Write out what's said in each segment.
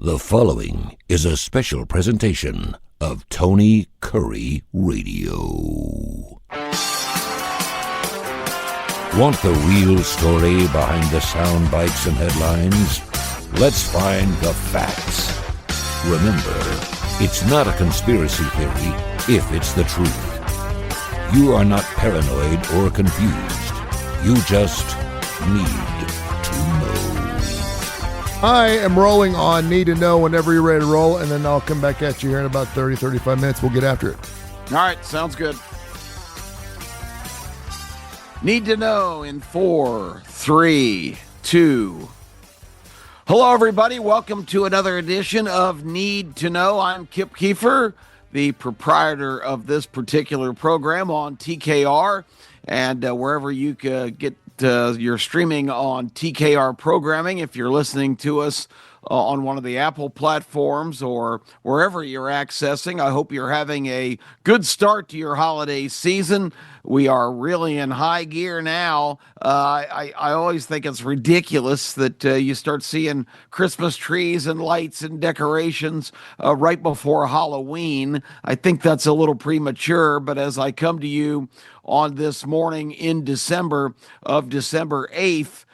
The following is a special presentation of Tony Kurre Radio. Want the real story behind the sound bites and headlines? Let's find the facts. Remember, it's not a conspiracy theory if it's the truth. You are not paranoid or confused. You just need to know. I am rolling on Need to Know whenever you're ready to roll, and then I'll come back at you here in about 30, 35 minutes. We'll get after it. All right, sounds good. Need to Know in 4, 3, 2. Hello, everybody. Welcome to another edition of Need to Know. I'm Kip Keefer, the proprietor of this particular program on TKR, and wherever you can get you're streaming on TKR programming. If you're listening to us on one of the Apple platforms or wherever you're accessing, I hope you're having a good start to your holiday season. We are really in high gear now. I always think it's ridiculous that you start seeing Christmas trees and lights and decorations right before Halloween. I think that's a little premature, but as I come to you on this morning in December 8th,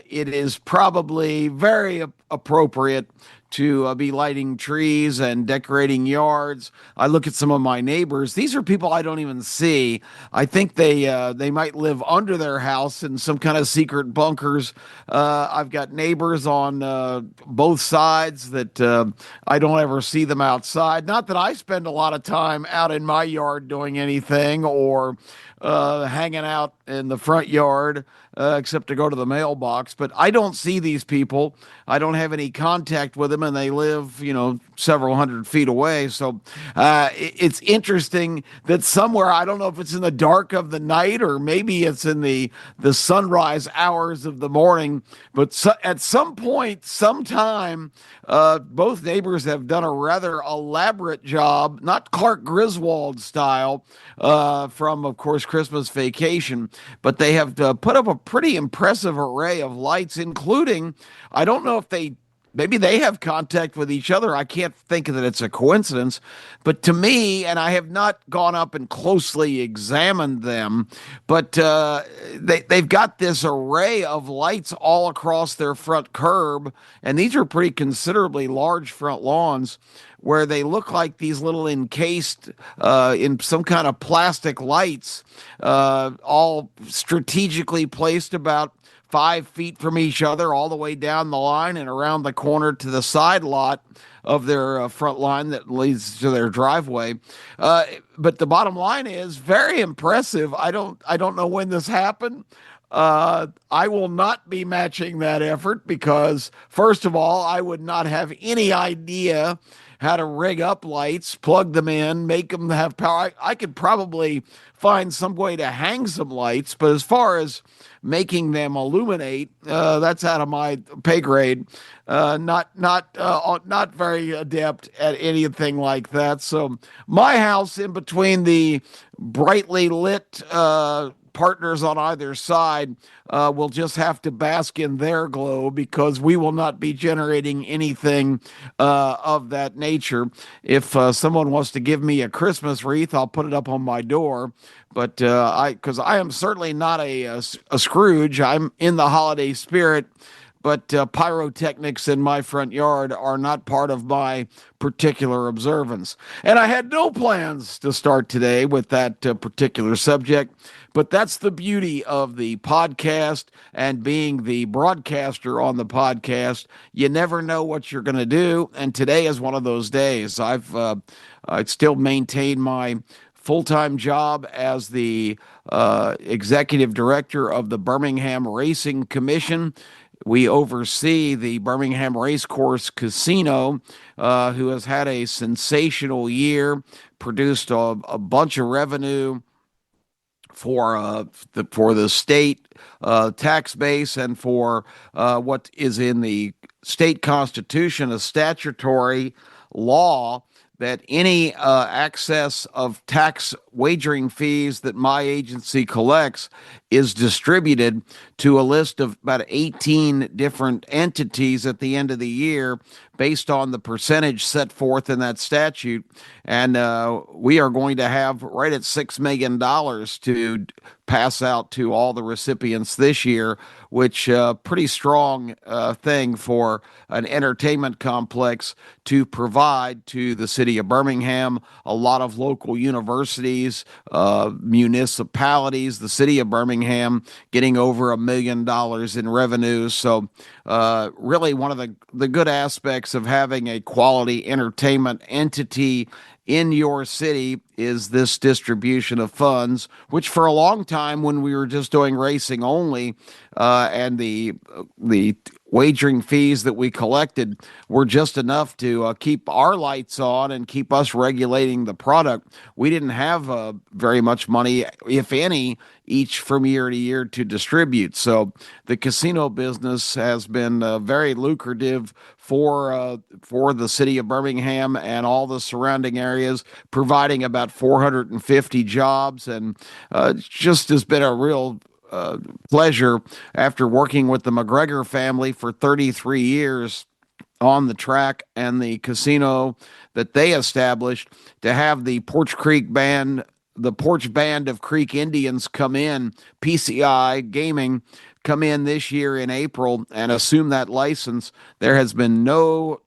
it is probably very appropriate to be lighting trees and decorating yards. I look at some of my neighbors. These are people I don't even see. I think they might live under their house in some kind of secret bunkers. I've got neighbors on both sides that I don't ever see them outside. Not that I spend a lot of time out in my yard doing anything or hanging out in the front yard, except to go to the mailbox. But I don't see these people. I don't have any contact with them, and they live, several hundred feet away. So it's interesting that somewhere, I don't know if it's in the dark of the night or maybe it's in the sunrise hours of the morning, but at some point, sometime, both neighbors have done a rather elaborate job, not Clark Griswold style, from, of course, Christmas Vacation, but they have put up a pretty impressive array of lights, including, I don't know if maybe they have contact with each other. I can't think that it's a coincidence, but to me, and I have not gone up and closely examined them, but they've got this array of lights all across their front curb, and these are pretty considerably large front lawns, where they look like these little encased in some kind of plastic lights, all strategically placed about 5 feet from each other, all the way down the line and around the corner to the side lot of their front line that leads to their driveway. But the bottom line is very impressive. I don't know when this happened. I will not be matching that effort because, first of all, I would not have any idea how to rig up lights, plug them in, make them have power. I could probably find some way to hang some lights, but as far as making them illuminate, that's out of my pay grade. Not very adept at anything like that. So my house, in between the brightly lit partners on either side, will just have to bask in their glow because we will not be generating anything of that nature. If someone wants to give me a Christmas wreath, I'll put it up on my door. But because I am certainly not a Scrooge, I'm in the holiday spirit. But pyrotechnics in my front yard are not part of my particular observance. And I had no plans to start today with that particular subject, but that's the beauty of the podcast and being the broadcaster on the podcast. You never know what you're going to do, and today is one of those days. I still maintain my full-time job as the executive director of the Birmingham Racing Commission. We oversee the Birmingham Racecourse Casino, who has had a sensational year, produced a bunch of revenue for the state tax base and for what is in the state constitution, a statutory law that any excess of tax wagering fees that my agency collects is distributed to a list of about 18 different entities at the end of the year based on the percentage set forth in that statute. And we are going to have right at $6 million to pass out to all the recipients this year, which pretty strong thing for an entertainment complex to provide to the city of Birmingham, a lot of local universities, municipalities, the city of Birmingham getting over $1 million in revenue. So really one of the good aspects of having a quality entertainment entity in your city is this distribution of funds, which for a long time when we were just doing racing only, and the wagering fees that we collected were just enough to keep our lights on and keep us regulating the product. We didn't have very much money, if any, each from year to year to distribute. So the casino business has been very lucrative for the city of Birmingham and all the surrounding areas, providing about 450 jobs, and just has been a real pleasure after working with the McGregor family for 33 years on the track and the casino that they established to have the Porch Band of Creek Indians come in, PCI Gaming, come in this year in April and assume that license. There has been no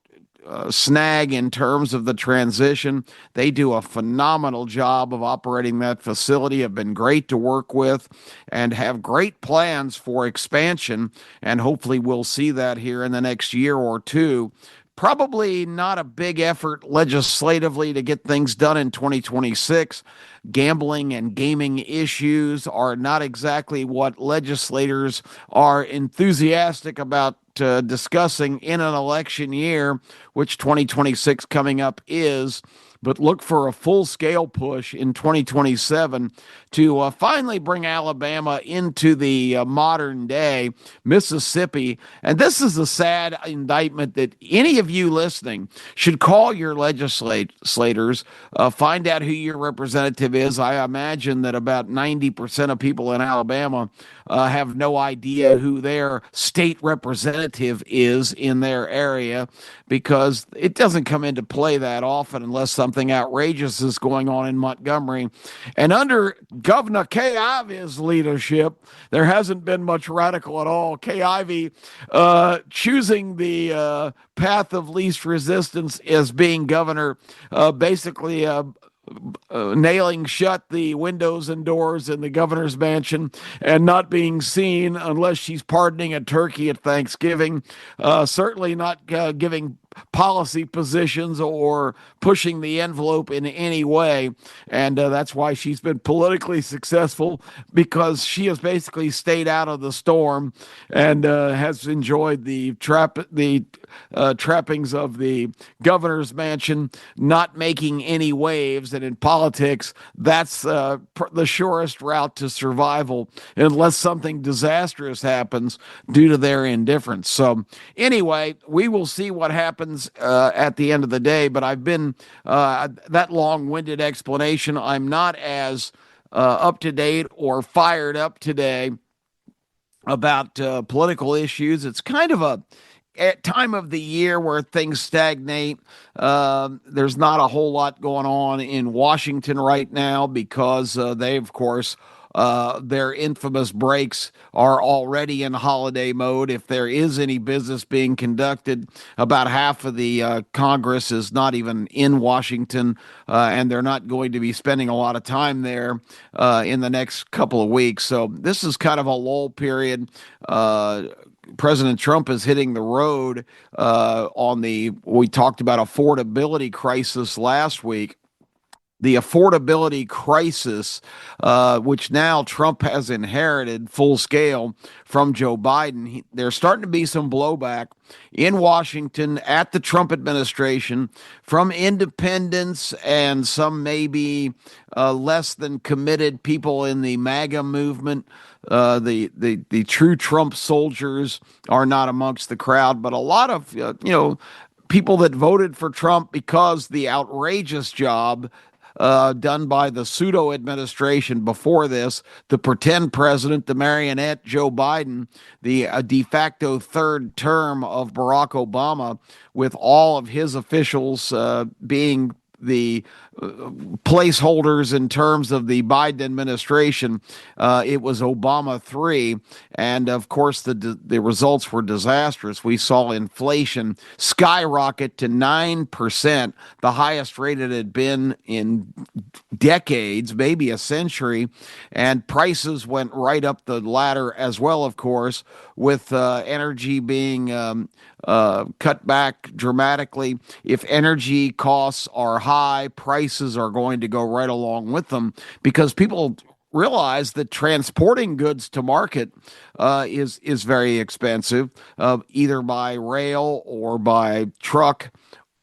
snag in terms of the transition. They do a phenomenal job of operating that facility, have been great to work with, and have great plans for expansion. And hopefully we'll see that here in the next year or two. Probably not a big effort legislatively to get things done in 2026. Gambling and gaming issues are not exactly what legislators are enthusiastic about discussing in an election year, which 2026 coming up is. But look for a full-scale push in 2027 to finally bring Alabama into the modern day Mississippi. And this is a sad indictment that any of you listening should call your legislators, find out who your representative is. I imagine that about 90% of people in Alabama have no idea who their state representative is in their area, because it doesn't come into play that often unless something outrageous is going on in Montgomery. And under Governor Kay Ivey's leadership, there hasn't been much radical at all. Kay Ivey choosing the path of least resistance as being governor, basically nailing shut the windows and doors in the governor's mansion and not being seen unless she's pardoning a turkey at Thanksgiving. Certainly not giving policy positions or pushing the envelope in any way. And that's why she's been politically successful, because she has basically stayed out of the storm and has enjoyed the trappings of the governor's mansion, not making any waves. And in politics, that's the surest route to survival, unless something disastrous happens due to their indifference. So anyway, we will see what happens at the end of the day. But I've been that long-winded explanation. I'm not as up to date or fired up today about political issues. It's kind of a time of the year where things stagnate. There's not a whole lot going on in Washington right now because they, of course, their infamous breaks are already in holiday mode. If there is any business being conducted, about half of the Congress is not even in Washington, and they're not going to be spending a lot of time there in the next couple of weeks. So this is kind of a lull period. President Trump is hitting the road we talked about affordability crisis last week. The affordability crisis, which now Trump has inherited full scale from Joe Biden. There's starting to be some blowback in Washington at the Trump administration from independents and some maybe less than committed people in the MAGA movement. The true Trump soldiers are not amongst the crowd, but a lot of people that voted for Trump because the outrageous job done by the pseudo administration before this, the pretend president, the marionette Joe Biden, the de facto third term of Barack Obama, with all of his officials being the placeholders in terms of the Biden administration. It was Obama 3. And of course, the results were disastrous. We saw inflation skyrocket to 9%, the highest rate it had been in decades, maybe a century. And prices went right up the ladder as well, of course, with energy being cut back dramatically. If energy costs are high, prices are going to go right along with them because people realize that transporting goods to market is very expensive, either by rail or by truck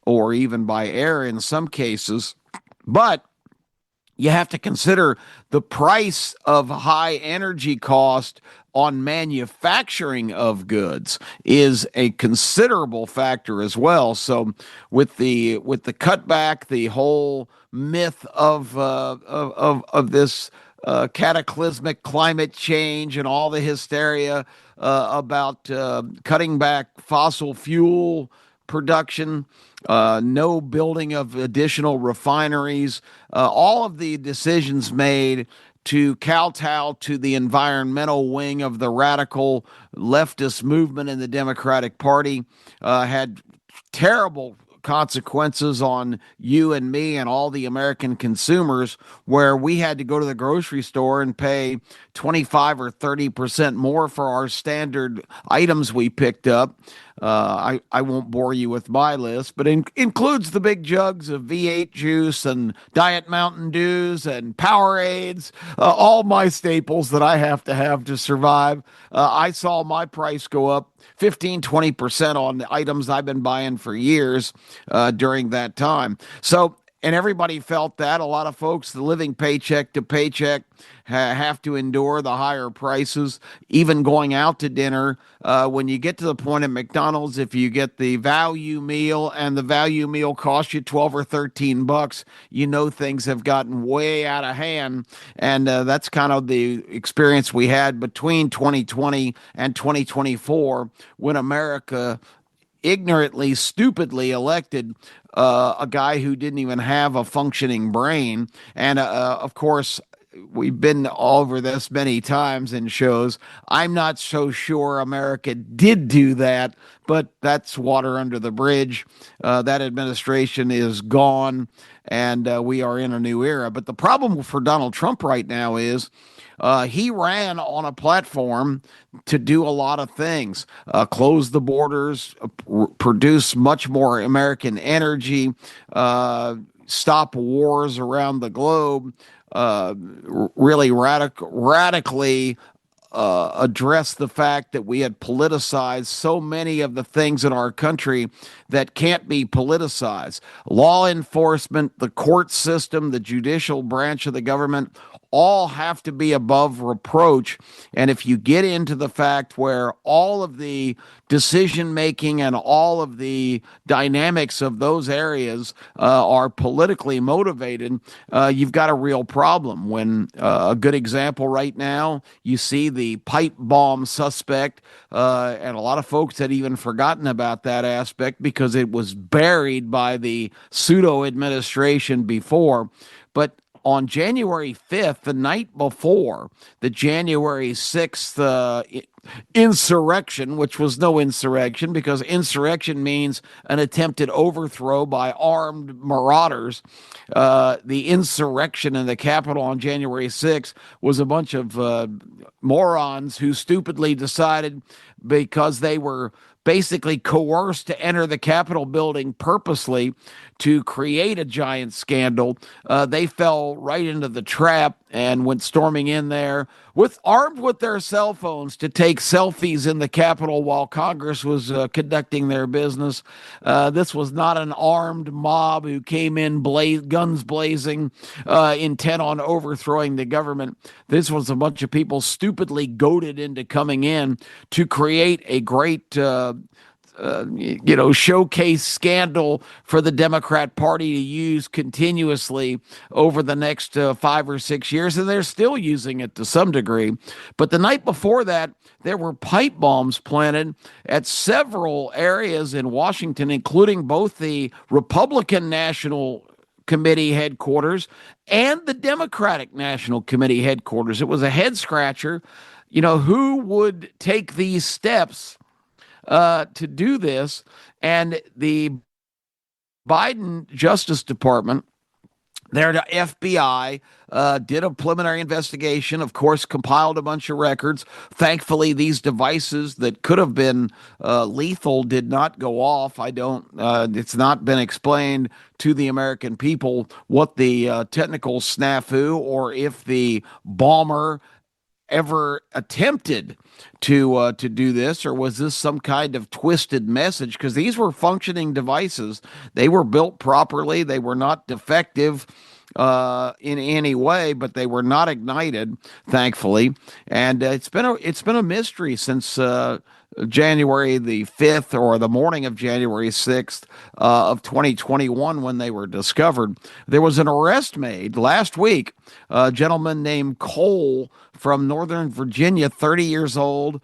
or even by air in some cases. But you have to consider the price of high energy cost on manufacturing of goods is a considerable factor as well. So with the cutback, the whole myth of this cataclysmic climate change and all the hysteria about cutting back fossil fuel production, no building of additional refineries, all of the decisions made to kowtow to the environmental wing of the radical leftist movement in the Democratic Party had terrible consequences on you and me and all the American consumers, where we had to go to the grocery store and pay 25 or 30% more for our standard items we picked up. I won't bore you with my list, but includes the big jugs of V8 juice and Diet Mountain Dews and Powerades, all my staples that I have to survive. I saw my price go up 15-20% on the items I've been buying for years during that time. So, and everybody felt that. A lot of folks living paycheck to paycheck have to endure the higher prices, even going out to dinner. When you get to the point at McDonald's, if you get the value meal and the value meal costs you 12 or 13 bucks, you know things have gotten way out of hand. And that's kind of the experience we had between 2020 and 2024 when America ignorantly, stupidly elected a guy who didn't even have a functioning brain. And of course, we've been over this many times in shows. I'm not so sure America did do that, but that's water under the bridge. That administration is gone, and we are in a new era. But the problem for Donald Trump right now is he ran on a platform to do a lot of things, close the borders, produce much more American energy, stop wars around the globe, really radically address the fact that we had politicized so many of the things in our country that can't be politicized. Law enforcement, the court system, the judicial branch of the government, all have to be above reproach. And if you get into the fact where all of the decision making and all of the dynamics of those areas are politically motivated, you've got a real problem. When a good example right now, you see the pipe bomb suspect, and a lot of folks had even forgotten about that aspect because it was buried by the pseudo administration before. But on January 5th, the night before the January 6th insurrection, which was no insurrection because insurrection means an attempted overthrow by armed marauders. The insurrection in the Capitol on January 6th was a bunch of morons who stupidly decided, because they were basically coerced to enter the Capitol building purposely to create a giant scandal. They fell right into the trap and went storming in there armed with their cell phones to take selfies in the Capitol while Congress was conducting their business. This was not an armed mob who came in guns blazing, intent on overthrowing the government. This was a bunch of people stupidly goaded into coming in to create a great showcase scandal for the Democrat Party to use continuously over the next 5 or 6 years, and they're still using it to some degree. But the night before that, there were pipe bombs planted at several areas in Washington, including both the Republican National Committee headquarters and the Democratic National Committee headquarters. It was a head scratcher. Who would take these steps to do this? And the Biden Justice Department, their FBI, did a preliminary investigation, of course, compiled a bunch of records. Thankfully, these devices that could have been lethal did not go off. It's not been explained to the American people what the technical snafu, or if the bomber ever attempted to do this, or was this some kind of twisted message? Because these were functioning devices. They were built properly. They were not defective in any way, but they were not ignited, thankfully. And it's been a mystery since January the 5th, or the morning of January 6th of 2021, when they were discovered. There was an arrest made last week, a gentleman named Cole from Northern Virginia, 30 years old,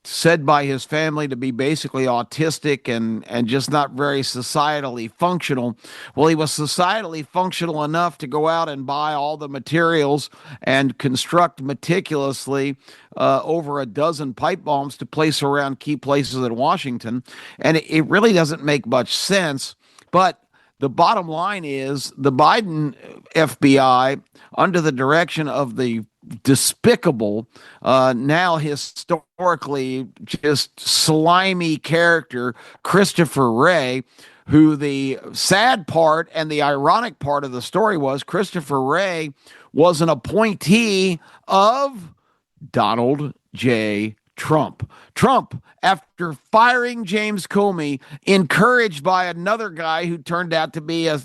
said by his family to be basically autistic and just not very societally functional. Well, he was societally functional enough to go out and buy all the materials and construct meticulously over a dozen pipe bombs to place around key places in Washington. And it really doesn't make much sense. But the bottom line is the Biden FBI, under the direction of the despicable, now historically just slimy character, Christopher Wray, who the sad part and the ironic part of the story was Christopher Wray was an appointee of Donald J. Trump. Trump, after firing James Comey, encouraged by another guy who turned out to be a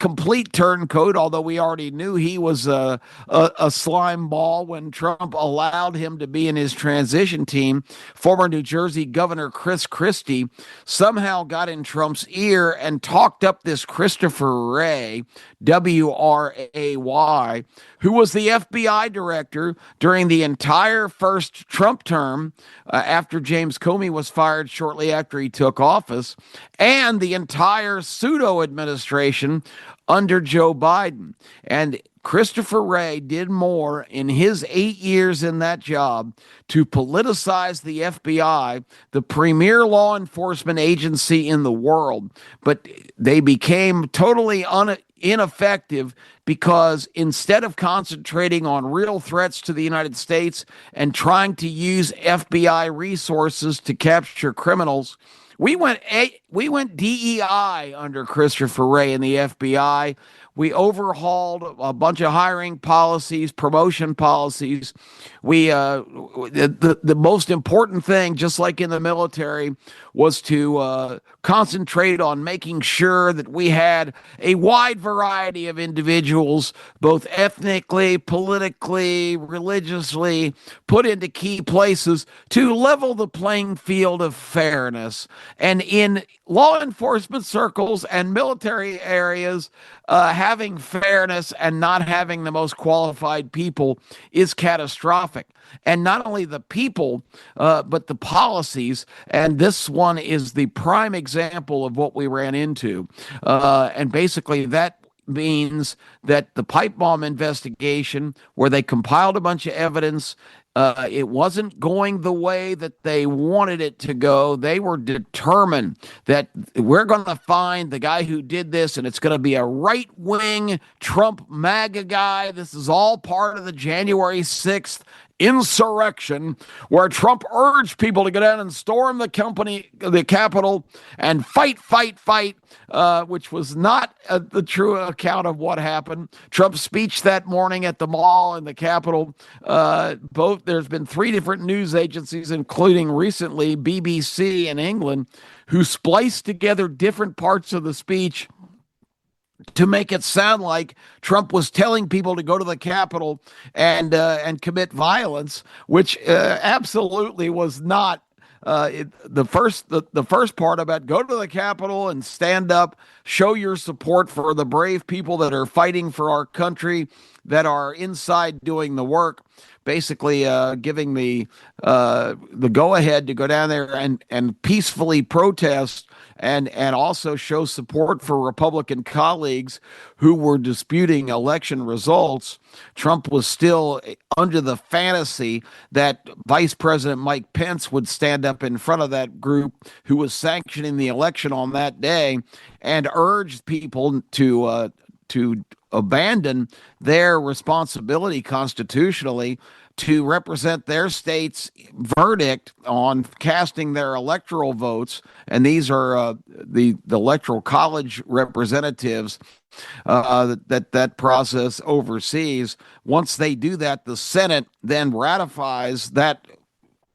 complete turncoat, although we already knew he was a slime ball when Trump allowed him to be in his transition team. Former New Jersey Governor Chris Christie somehow got in Trump's ear and talked up this Christopher Wray, W-R-A-Y, who was the FBI director during the entire first Trump term after James Comey was fired shortly after he took office, and the entire pseudo administration under Joe Biden. And Christopher Wray did more in his 8 years in that job to politicize the FBI, the premier law enforcement agency in the world. But they became totally ineffective because instead of concentrating on real threats to the United States and trying to use FBI resources to capture criminals, we went DEI under Christopher Wray and the FBI. We overhauled a bunch of hiring policies, promotion policies. The most important thing, just like in the military, was to concentrate on making sure that we had a wide variety of individuals, both ethnically, politically, religiously, put into key places to level the playing field of fairness. And in law enforcement circles and military areas, having fairness and not having the most qualified people is catastrophic. And not only the people, but the policies. And this one is the prime example of what we ran into. And basically that means that the pipe bomb investigation, where they compiled a bunch of evidence, it wasn't going the way that they wanted it to go. They were determined that we're going to find the guy who did this, and it's going to be a right-wing Trump MAGA guy. This is all part of the January 6th insurrection, where Trump urged people to go down and storm the Capitol, and fight, which was not the true account of what happened. Trump's speech that morning at the mall and the Capitol, there's been 3 different news agencies, including recently BBC in England, who spliced together different parts of the speech to make it sound like Trump was telling people to go to the Capitol and commit violence, which absolutely was not The first part about go to the Capitol and stand up, show your support for the brave people that are fighting for our country, that are inside doing the work, basically giving the go ahead to go down there and peacefully protest and also show support for Republican colleagues who were disputing election results. Trump was still under the fantasy that Vice President Mike Pence would stand up in front of that group who was sanctioning the election on that day and urged people to abandon their responsibility constitutionally to represent their state's verdict on casting their electoral votes. And these are the electoral college representatives that process oversees. Once they do that, the Senate then ratifies that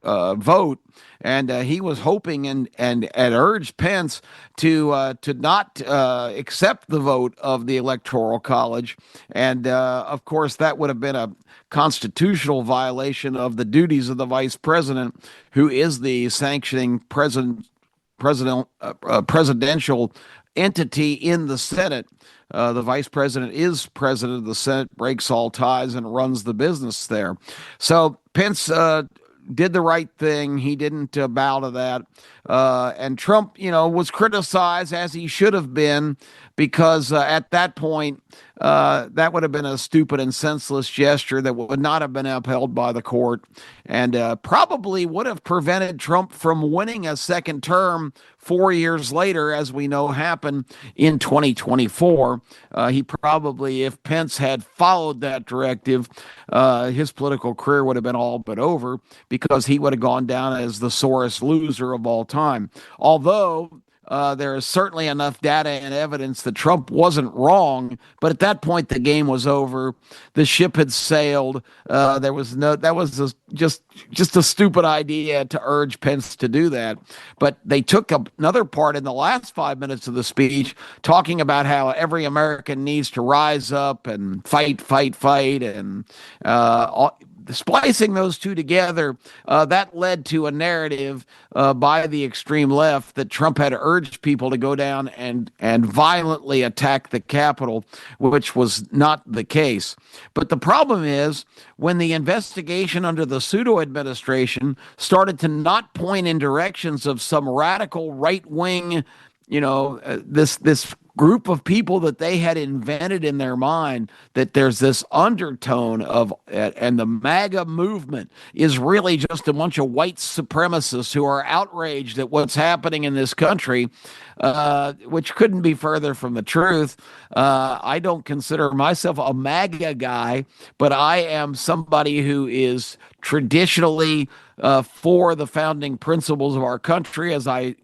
vote. And he was hoping and urged Pence to not accept the vote of the Electoral College, and of course that would have been a constitutional violation of the duties of the vice president, who is the sanctioning presidential entity in the Senate. The vice president is president of the Senate, breaks all ties, and runs the business there. So Pence did the right thing. He didn't bow to that. And Trump, was criticized, as he should have been, because at that point, that would have been a stupid and senseless gesture that would not have been upheld by the court, and probably would have prevented Trump from winning a second term 4 years later, as we know happened in 2024. He probably, if Pence had followed that directive, his political career would have been all but over, because he would have gone down as the sorest loser of all time. Although there is certainly enough data and evidence that Trump wasn't wrong, but at that point the game was over. The ship had sailed. That was just a stupid idea to urge Pence to do that. But they took another part in the last 5 minutes of the speech, talking about how every American needs to rise up and fight, and splicing those two together, that led to a narrative by the extreme left that Trump had urged people to go down and violently attack the Capitol, which was not the case. But the problem is, when the investigation under the pseudo administration started to not point in directions of some radical right wing, this group of people that they had invented in their mind, that there's this undertone of, and the MAGA movement is really just a bunch of white supremacists who are outraged at what's happening in this country, which couldn't be further from the truth. I don't consider myself a MAGA guy, but I am somebody who is traditionally for the founding principles of our country, as I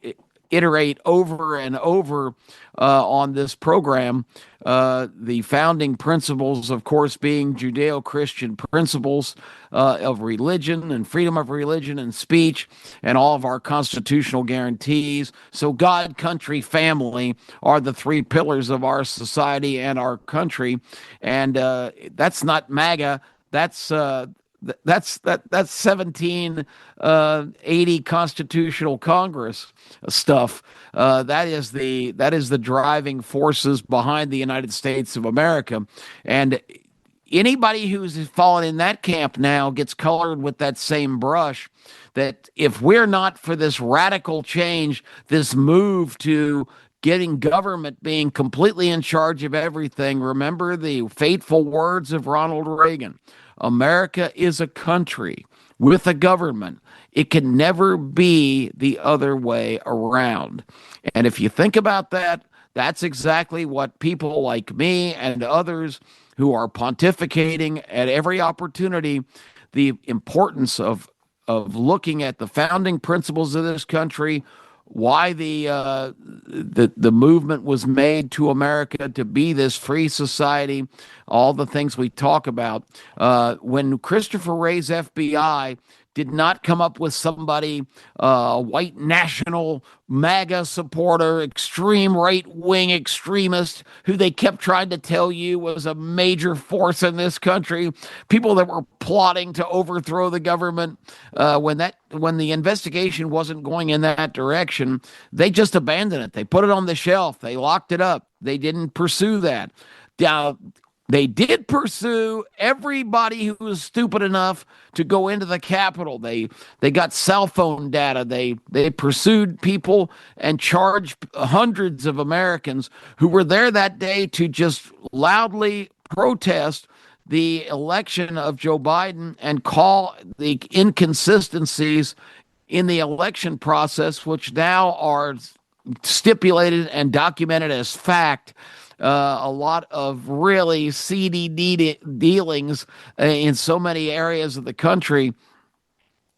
iterate over and over on this program. The founding principles, of course, being Judeo-Christian principles of religion and freedom of religion and speech, and all of our constitutional guarantees. So God, country, family are the three pillars of our society and our country. And that's not MAGA. That's 1780 Constitutional Congress stuff. That is the driving forces behind the United States of America. And anybody who's fallen in that camp now gets colored with that same brush, that if we're not for this radical change, this move to getting government being completely in charge of everything, remember the fateful words of Ronald Reagan: America is a country with a government. It can never be the other way around. And if you think about that, that's exactly what people like me and others who are pontificating at every opportunity the importance of looking at the founding principles of this country, why the movement was made to America to be this free society, all the things we talk about. When Christopher Wray's FBI did not come up with somebody, white national MAGA supporter, extreme right-wing extremist, who they kept trying to tell you was a major force in this country, people that were plotting to overthrow the government. When the investigation wasn't going in that direction, they just abandoned it. They put it on the shelf. They locked it up. They didn't pursue that. Now, they did pursue everybody who was stupid enough to go into the Capitol. They got cell phone data. They pursued people and charged hundreds of Americans who were there that day to just loudly protest the election of Joe Biden and call the inconsistencies in the election process, which now are stipulated and documented as fact. A lot of really seedy dealings in so many areas of the country.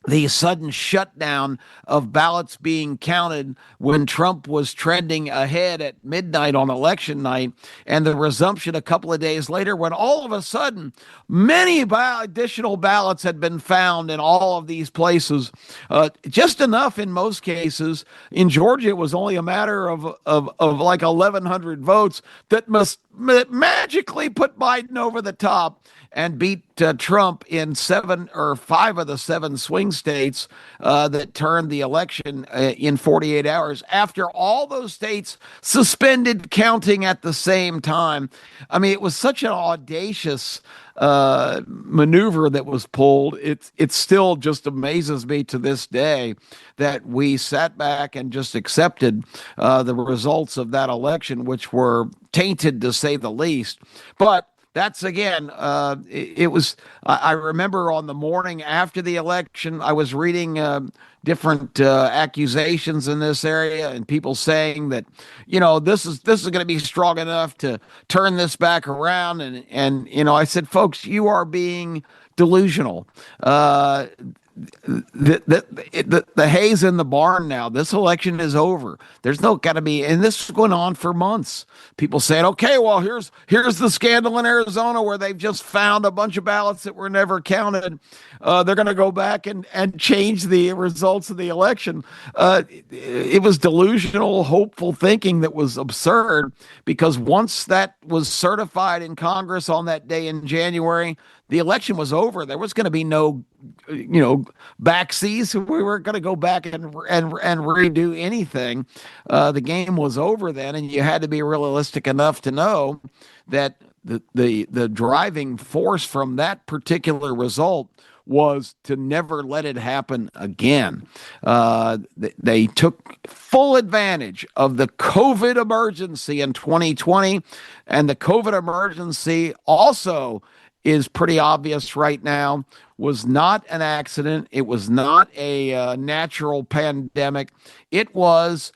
The sudden shutdown of ballots being counted when Trump was trending ahead at midnight on election night, and the resumption a couple of days later when all of a sudden many additional ballots had been found in all of these places, just enough in most cases. In Georgia, it was only a matter of like 1,100 votes that must magically put Biden over the top and beat Trump in 7 or 5 of the 7 swing states that turned the election in 48 hours after all those states suspended counting at the same time. I mean, it was such an audacious maneuver that was pulled. It still just amazes me to this day that we sat back and just accepted the results of that election, which were tainted to say the least. But that's again, it was, I remember on the morning after the election, I was reading different accusations in this area and people saying that, this is going to be strong enough to turn this back around. And I said, folks, you are being delusional. The hay's in the barn now. This election is over. There's no got to be, and this is going on for months. People saying, okay, well, here's the scandal in Arizona where they've just found a bunch of ballots that were never counted. They're going to go back and change the results of the election. It was delusional, hopeful thinking that was absurd, because once that was certified in Congress on that day in January, the election was over. There was going to be no, backseas. We weren't going to go back and redo anything. The game was over then, and you had to be realistic enough to know that the driving force from that particular result was to never let it happen again. They took full advantage of the COVID emergency in 2020, and the COVID emergency also is pretty obvious right now, was not an accident. It was not a natural pandemic. It was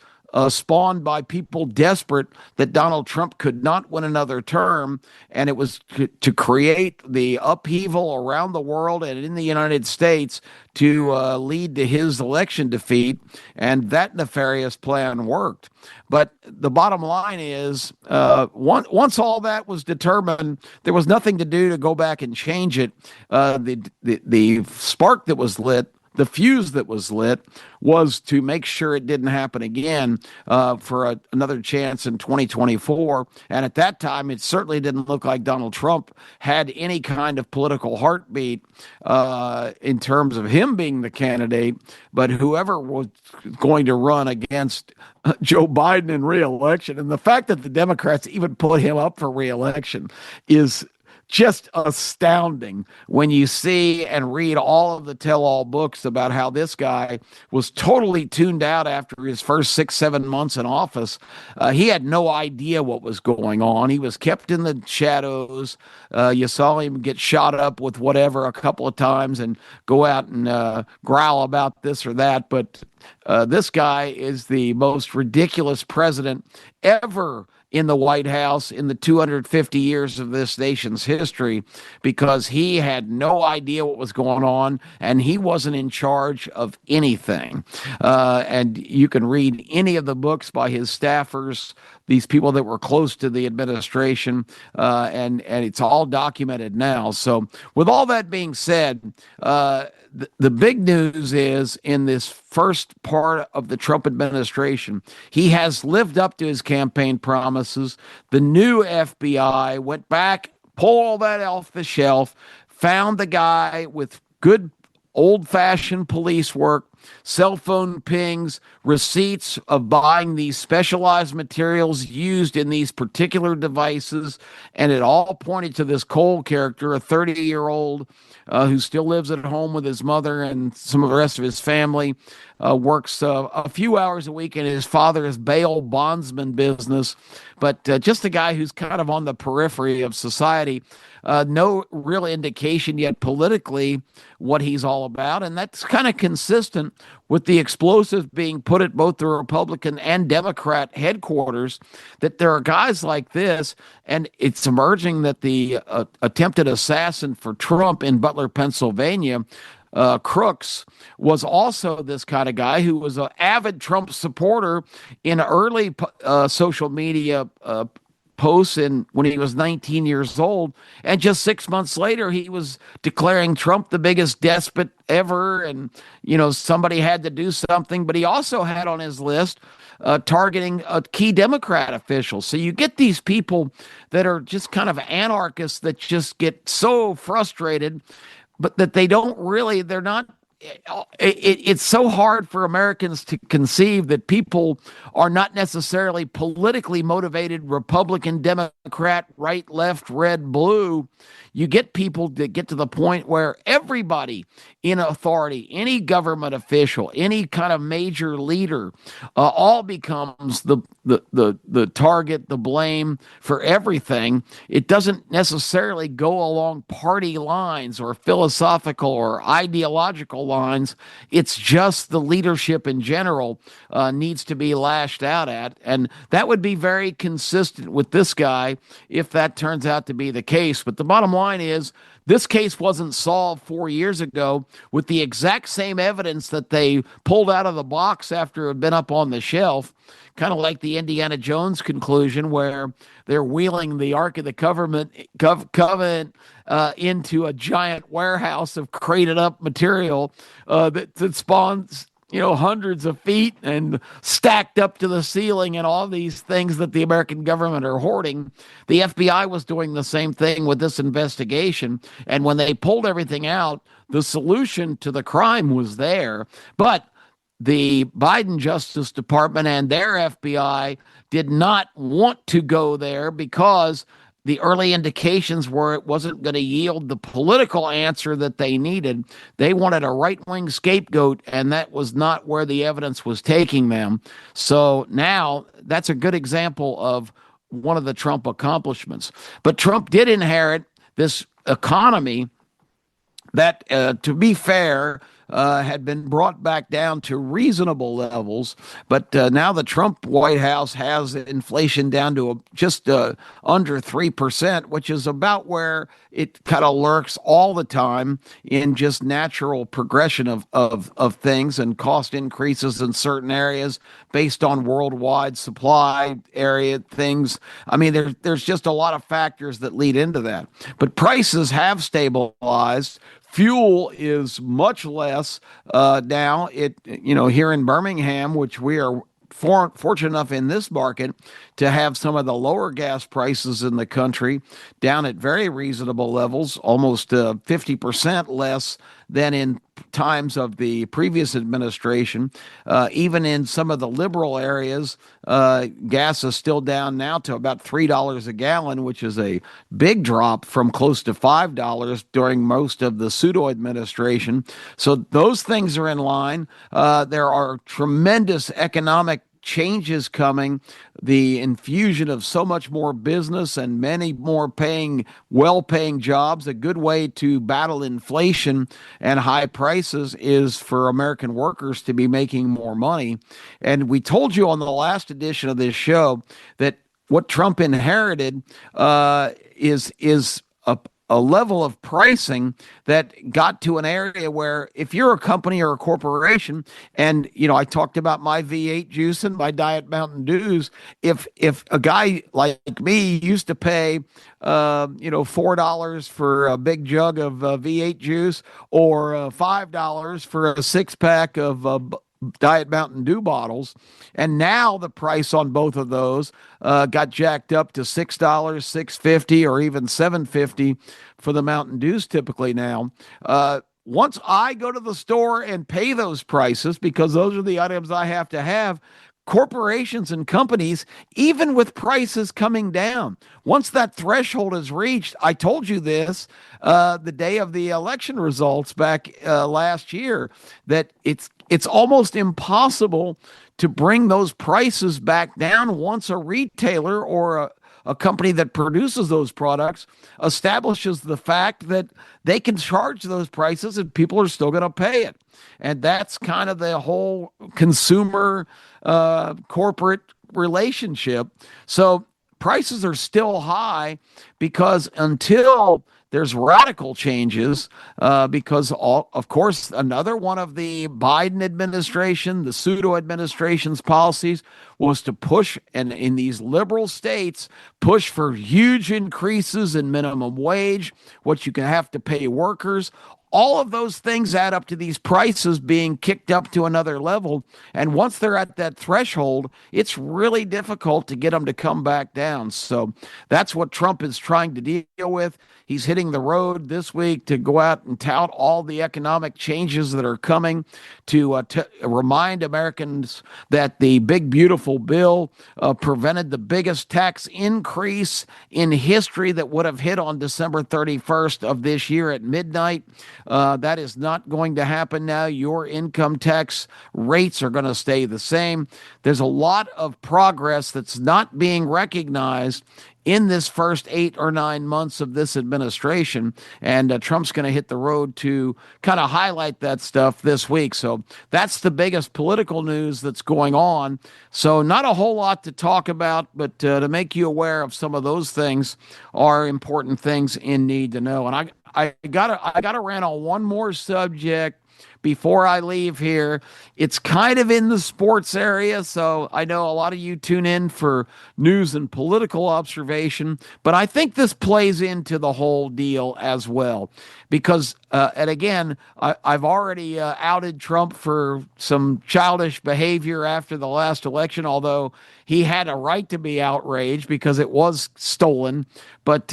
spawned by people desperate that Donald Trump could not win another term, and it was to create the upheaval around the world and in the United States to lead to his election defeat, and that nefarious plan worked. But the bottom line is, once all that was determined, there was nothing to do to go back and change it. The spark that was lit, the fuse that was lit, was to make sure it didn't happen again for another chance in 2024. And at that time, it certainly didn't look like Donald Trump had any kind of political heartbeat in terms of him being the candidate. But whoever was going to run against Joe Biden in re-election, and the fact that the Democrats even put him up for re-election is just astounding when you see and read all of the tell-all books about how this guy was totally tuned out after his first 6-7 months in office. He had no idea what was going on. He was kept in the shadows. You saw him get shot up with whatever a couple of times and go out and growl about this or that. But this guy is the most ridiculous president ever in the White House in the 250 years of this nation's history, because he had no idea what was going on and he wasn't in charge of anything. And you can read any of the books by his staffers, these people that were close to the administration, and it's all documented now. So with all that being said, the big news is in this first part of the Trump administration, he has lived up to his campaign promises. The new FBI went back, pulled all that off the shelf, found the guy with good old-fashioned police work, cell phone pings, receipts of buying these specialized materials used in these particular devices, and it all pointed to this Cole character, a 30-year-old who still lives at home with his mother and some of the rest of his family, works a few hours a week in his father's bail bondsman business, but just a guy who's kind of on the periphery of society. No real indication yet politically what he's all about. And that's kind of consistent with the explosives being put at both the Republican and Democrat headquarters, that there are guys like this. And it's emerging that the attempted assassin for Trump in Butler, Pennsylvania, Crooks, was also this kind of guy who was an avid Trump supporter in early social media posts when he was 19 years old, and just 6 months later he was declaring Trump the biggest despot ever, and somebody had to do something. But he also had on his list targeting key Democrat officials. So you get these people that are just kind of anarchists that just get so frustrated, but that they're not. It's so hard for Americans to conceive that people are not necessarily politically motivated, Republican, Democrat, right, left, red, blue. You get people that get to the point where everybody in authority, any government official, any kind of major leader, all becomes the target, the blame for everything. It doesn't necessarily go along party lines or philosophical or ideological lines. It's just the leadership in general needs to be lashed out at. And that would be very consistent with this guy if that turns out to be the case. But the bottom line is, this case wasn't solved 4 years ago with the exact same evidence that they pulled out of the box after it had been up on the shelf, kind of like the Indiana Jones conclusion, where they're wheeling the Ark of the Covenant into a giant warehouse of crated up material that spawns hundreds of feet and stacked up to the ceiling, and all these things that the American government are hoarding. The FBI was doing the same thing with this investigation. And when they pulled everything out, the solution to the crime was there. But the Biden Justice Department and their FBI did not want to go there because the early indications were it wasn't going to yield the political answer that they needed. They wanted a right-wing scapegoat, and that was not where the evidence was taking them. So now that's a good example of one of the Trump accomplishments. But Trump did inherit this economy that, to be fair, had been brought back down to reasonable levels. But now the Trump White House has inflation down to just under 3%, which is about where it kind of lurks all the time in just natural progression of things and cost increases in certain areas based on worldwide supply area things. I mean, there's just a lot of factors that lead into that. But prices have stabilized. Fuel is much less now. Here in Birmingham, which we are fortunate enough in this market to have some of the lower gas prices in the country down at very reasonable levels, almost 50% less than in times of the previous administration. Even in some of the liberal areas, gas is still down now to about $3 a gallon, which is a big drop from close to $5 during most of the pseudo administration. So those things are in line. There are tremendous economic changes coming, the infusion of so much more business and many more well-paying jobs. A good way to battle inflation and high prices is for American workers to be making more money. And we told you on the last edition of this show that what Trump inherited is a a level of pricing that got to an area where if you're a company or a corporation, and I talked about my V8 juice and my Diet Mountain Dews. If a guy like me used to pay $4 for a big jug of V8 juice, or $5 for a six pack of Diet Mountain Dew bottles, and now the price on both of those got jacked up to $6, $6.50, or even $7.50 for the Mountain Dews typically now. Once I go to the store and pay those prices, because those are the items I have to have, corporations and companies, even with prices coming down, once that threshold is reached, I told you this the day of the election results back last year, that it's almost impossible to bring those prices back down once a retailer or a company that produces those products establishes the fact that they can charge those prices and people are still going to pay it. And that's kind of the whole consumer corporate relationship. So prices are still high because until there's radical changes, because of course, another one of the Biden administration, the pseudo administration's policies was to push, and in these liberal states, push for huge increases in minimum wage, what you can have to pay workers. All of those things add up to these prices being kicked up to another level. And once they're at that threshold, it's really difficult to get them to come back down. So that's what Trump is trying to deal with. He's hitting the road this week to go out and tout all the economic changes that are coming, to remind Americans that the big, beautiful bill prevented the biggest tax increase in history that would have hit on December 31st of this year at midnight. That is not going to happen now. Your income tax rates are going to stay the same. There's a lot of progress that's not being recognized in this first 8 or 9 months of this administration. And Trump's going to hit the road to kind of highlight that stuff this week. So that's the biggest political news that's going on. So not a whole lot to talk about, but to make you aware of some of those things are important things in need to know. And I gotta rant on one more subject before I leave here. It's kind of in the sports area, so I know a lot of you tune in for news and political observation, but I think this plays into the whole deal as well. Because, and again, I've already outed Trump for some childish behavior after the last election, although he had a right to be outraged because it was stolen. But,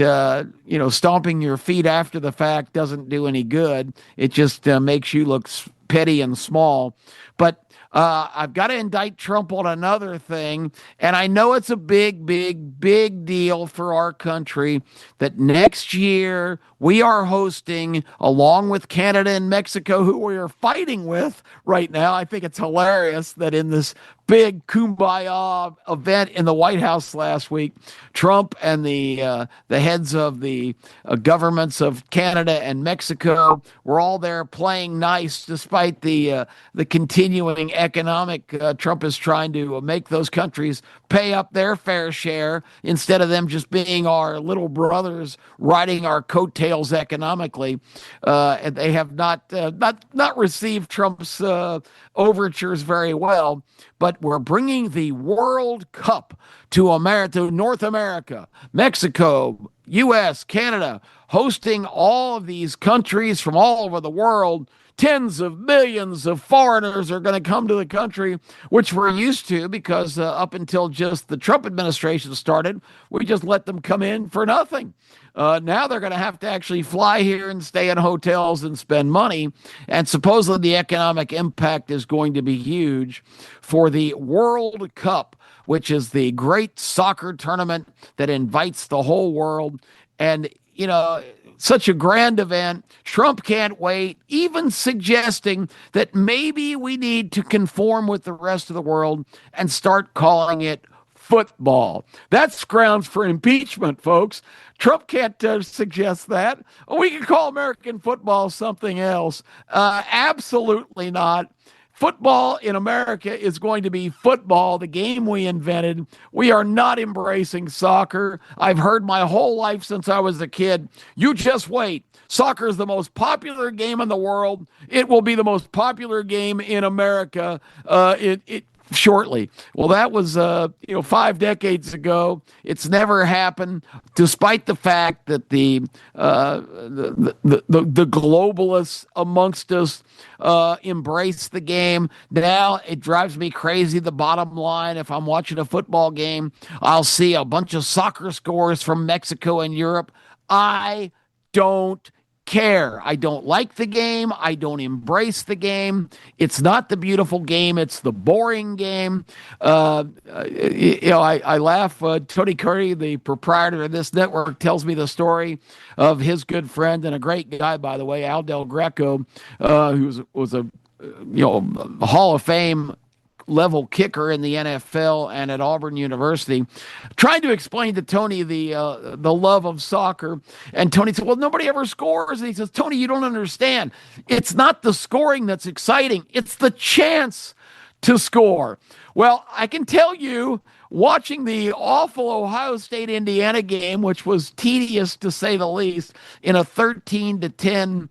stomping your feet after the fact doesn't do any good. It just makes you look petty and small. But I've got to indict Trump on another thing, and I know it's a big, big, big deal for our country that next year we are hosting, along with Canada and Mexico, who we are fighting with right now. I think it's hilarious that in this big kumbaya event in the White House last week, Trump and the heads of the governments of Canada and Mexico were all there playing nice, despite the continuing economic. Trump is trying to make those countries pay up their fair share instead of them just being our little brothers riding our coattails economically. And they have not received Trump's overtures very well. But we're bringing the World Cup to America, to North America, Mexico, U.S., Canada, hosting all of these countries from all over the world. Tens of millions of foreigners are going to come to the country, which we're used to because up until just the Trump administration started, we just let them come in for nothing. Now they're going to have to actually fly here and stay in hotels and spend money. And supposedly the economic impact is going to be huge for the World Cup, which is the great soccer tournament that invites the whole world. And, such a grand event. Trump can't wait, even suggesting that maybe we need to conform with the rest of the world and start calling it football. That's grounds for impeachment, folks. Trump can't suggest that. We can call American football something else. Absolutely not. Football in America is going to be football, the game we invented. We are not embracing soccer. I've heard my whole life since I was a kid, you just wait. Soccer is the most popular game in the world. It will be the most popular game in America. Shortly. Well, that was 5 decades ago. It's never happened, despite the fact that the globalists amongst us embrace the game. Now it drives me crazy. The bottom line, if I'm watching a football game, I'll see a bunch of soccer scores from Mexico and Europe. I don't care. I don't like the game. I don't embrace the game. It's not the beautiful game. It's the boring game. I laugh. Tony Kurre, the proprietor of this network, tells me the story of his good friend and a great guy, by the way, Al Del Greco, who was a Hall of Fame level kicker in the NFL and at Auburn University, trying to explain to Tony the love of soccer. And Tony said, well, nobody ever scores. And he says, Tony, you don't understand. It's not the scoring that's exciting. It's the chance to score. Well, I can tell you, watching the awful Ohio State-Indiana game, which was tedious to say the least, in a 13-10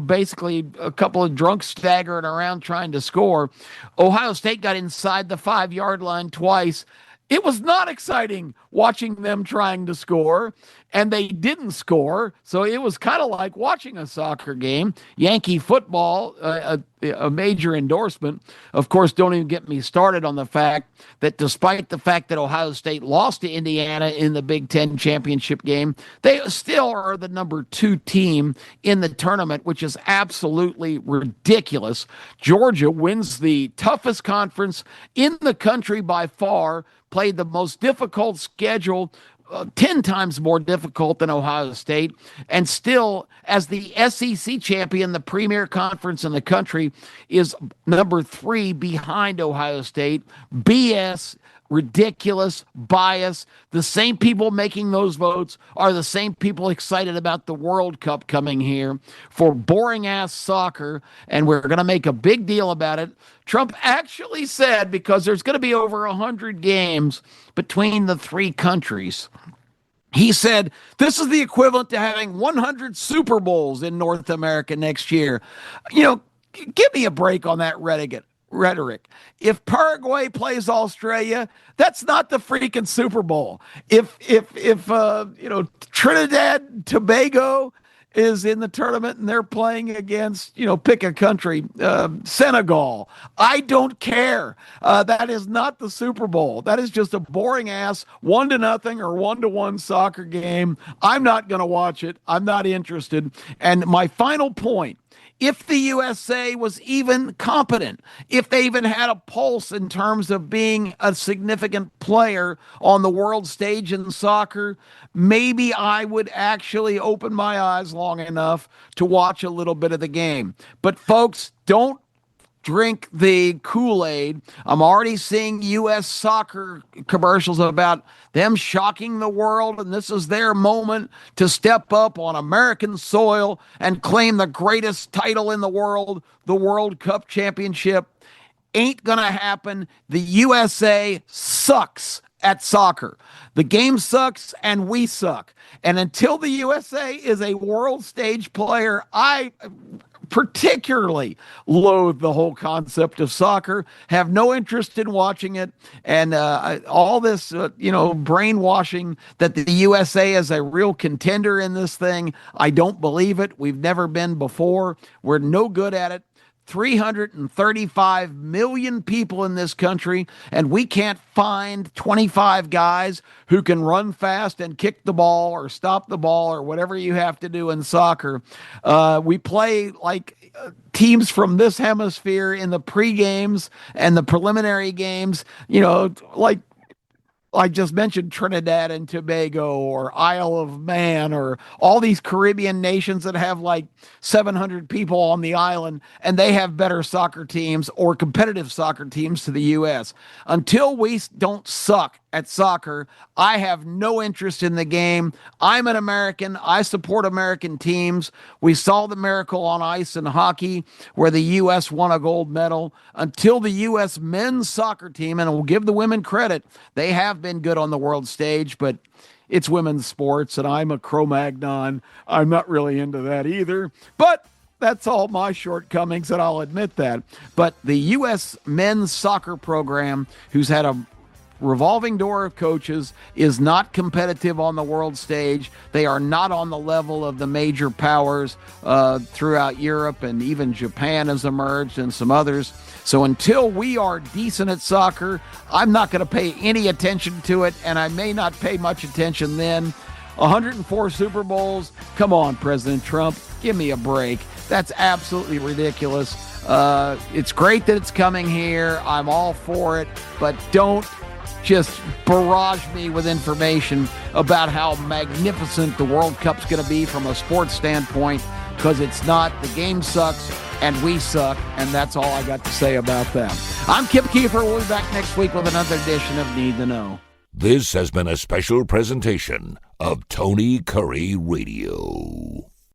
basically a couple of drunks staggering around trying to score. Ohio State got inside the 5-yard line twice. It was not exciting watching them trying to score, and they didn't score. So it was kind of like watching a soccer game. Yankee football, a major endorsement. Of course, don't even get me started on the fact that despite the fact that Ohio State lost to Indiana in the Big Ten championship game, they still are the number 2 team in the tournament, which is absolutely ridiculous. Georgia wins the toughest conference in the country by far, played the most difficult schedule, 10 times more difficult than Ohio State, and still, as the SEC champion, the premier conference in the country, is number 3 behind Ohio State. BS, ridiculous, bias. The same people making those votes are the same people excited about the World Cup coming here for boring-ass soccer, and we're going to make a big deal about it. Trump actually said, because there's going to be over 100 games between the 3 countries, he said, this is the equivalent to having 100 Super Bowls in North America next year. Give me a break on that rhetoric. If Paraguay plays Australia, that's not the freaking Super Bowl. If Trinidad and Tobago is in the tournament and they're playing against, pick a country, Senegal, I don't care. That is not the Super Bowl. That is just a boring ass 1-0 or 1-1 soccer game. I'm not going to watch it. I'm not interested. And my final point, if the USA was even competent, if they even had a pulse in terms of being a significant player on the world stage in soccer, maybe I would actually open my eyes long enough to watch a little bit of the game. But folks, don't drink the Kool-Aid. I'm already seeing U.S. soccer commercials about them shocking the world, and this is their moment to step up on American soil and claim the greatest title in the world, the World Cup Championship. Ain't gonna happen. The USA sucks at soccer. The game sucks and we suck. And until the USA is a world stage player, I particularly loathe the whole concept of soccer, have no interest in watching it, and all this, brainwashing that the USA is a real contender in this thing. I don't believe it. We've never been before. We're no good at it. 335 million people in this country, and we can't find 25 guys who can run fast and kick the ball or stop the ball or whatever you have to do in soccer. We play like teams from this hemisphere in the pre-games and the preliminary games, like I just mentioned Trinidad and Tobago or Isle of Man or all these Caribbean nations that have like 700 people on the island, and they have better soccer teams or competitive soccer teams to the U.S. Until we don't suck at soccer. I have no interest in the game. I'm an American. I support American teams. We saw the miracle on ice in hockey where the U.S. won a gold medal. Until the U.S. men's soccer team, and we'll give the women credit, they have been good on the world stage, but it's women's sports, and I'm a Cro-Magnon. I'm not really into that either. But that's all my shortcomings, and I'll admit that. But the U.S. men's soccer program, who's had a revolving door of coaches, is not competitive on the world stage. They are not on the level of the major powers throughout Europe, and even Japan has emerged and some others. So until we are decent at soccer, I'm not going to pay any attention to it, and I may not pay much attention then. 104 Super Bowls? Come on, President Trump. Give me a break. That's absolutely ridiculous. It's great that it's coming here. I'm all for it, but don't just barrage me with information about how magnificent the World Cup's going to be from a sports standpoint, because it's not. The game sucks, and we suck, and that's all I got to say about that. I'm Kip Keefer. We'll be back next week with another edition of Need to Know. This has been a special presentation of Tony Kurre Radio.